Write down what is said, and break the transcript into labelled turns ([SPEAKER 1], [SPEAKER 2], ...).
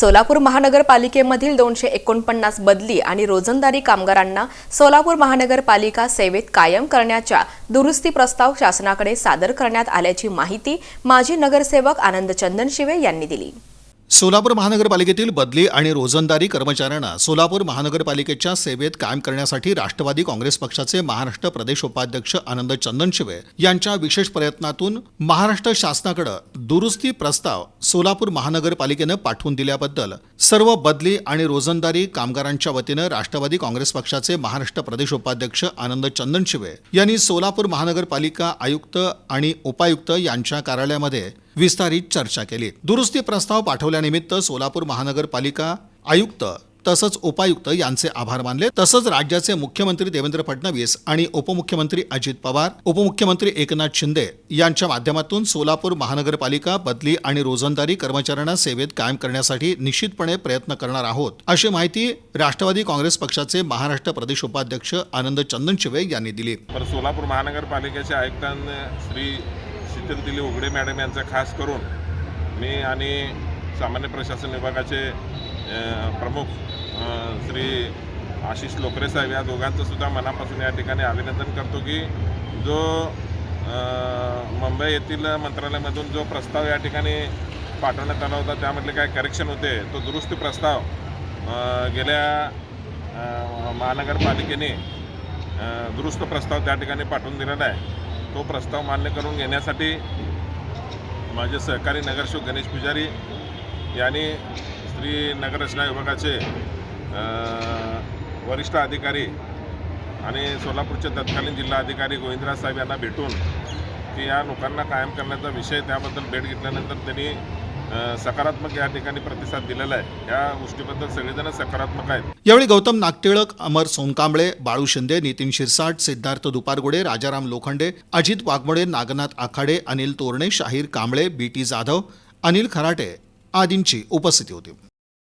[SPEAKER 1] सोलापूर महानगरपालिकेमधील 249 बदली आणि रोजंदारी कामगारांना सोलापूर महानगरपालिका सेवेत कायम करण्याच्या दुरुस्ती प्रस्ताव शासनाकडे सादर करण्यात आल्याची माहिती माजी नगरसेवक आनंद चंदनशिवे यांनी दिली।
[SPEAKER 2] सोलापूर महानगरपालिकेतील बदली आणि रोजंदारी कर्मचाऱ्यांना सोलापूर महानगरपालिकेच्या सेवेत कायम करण्यासाठी राष्ट्रवादी काँग्रेस पक्षाचे महाराष्ट्र प्रदेश उपाध्यक्ष आनंद चंदनशिवे यांच्या विशेष प्रयत्नातून महाराष्ट्र शासनाकडे दुरुस्ती प्रस्ताव सोलापूर महानगरपालिकेने पाठवून दिल्याबद्दल सर्व बदली आणि रोजंदारी कामगारांच्या वतीने राष्ट्रवादी काँग्रेस पक्षाचे महाराष्ट्र प्रदेश उपाध्यक्ष आनंद चंदनशिवे यांनी सोलापूर महानगरपालिका आयुक्त आणि उपायुक्त यांच्या कार्यालयामध्ये विस्तारित चर्चा केली। दुरुस्ती प्रस्ताव पाठवल्यानिमित्त सोलापूर महानगरपालिका आयुक्त तसंच उपायुक्त यांचे आभार मानले। तसंच राज्याचे मुख्यमंत्री देवेंद्र फडणवीस आणि उपमुख्यमंत्री अजित पवार, उपमुख्यमंत्री एकनाथ शिंदे यांच्या माध्यमातून सोलापूर महानगरपालिका बदली आणि रोजंदारी कर्मचाऱ्यांना सेवेत कायम करण्यासाठी निश्चितपणे प्रयत्न करणार आहोत, अशी माहिती राष्ट्रवादी काँग्रेस पक्षाचे महाराष्ट्र प्रदेश उपाध्यक्ष आनंद चंदनशिवे यांनी दिली।
[SPEAKER 3] सोलापूर महानगरपालिकेचे आयुक्त श्री शीतल दिली उघडे मॅडम यांचा खास करून मी आणि सामान्य प्रशासन विभागाचे प्रमुख श्री आशिष लोकरे साहेब या दोघांचं सुद्धा मनापासून या ठिकाणी अभिनंदन करतो की जो मुंबई येथील मंत्रालयामधून जो प्रस्ताव या ठिकाणी पाठवण्यात आला होता त्यामधले काय करेक्शन होते तो दुरुस्ती प्रस्ताव गेल्या महानगरपालिकेने दुरुस्त प्रस्ताव त्या ठिकाणी पाठवून दिलेला आहे। तो प्रस्ताव मान्य करून घेण्यासाठी माझे सहकारी नगरसेवक गणेश पुजारी यांनी श्री नगररचना विभागाचे वरिष्ठ अधिकारी आणि सोलापूरचे तत्कालीन जिल्हा अधिकारी गोविंदराज साहेब यांना भेटून की या लोकांना कायम करण्याचा विषय त्याबद्दल भेट घेतल्यानंतर त्यांनी सकारात्मक या ठिकाणी प्रतिसाद दिलेला आहे। या गोष्टीबद्दल सगळेजण सकारात्मक आहेत।
[SPEAKER 2] यावेळी गौतम नागटिळक, अमर सोनकांबळे, बाळू शिंदे, नितीन शिरसाट, सिद्धार्थ दुपारगुडे, राजाराम लोखंडे, अजित वाघमोडे, नागनाथ आखाडे, अनिल तोरणे, शाहीर कांबळे, बीटी जाधव, अनिल खराटे आदींची उपस्थिती होती।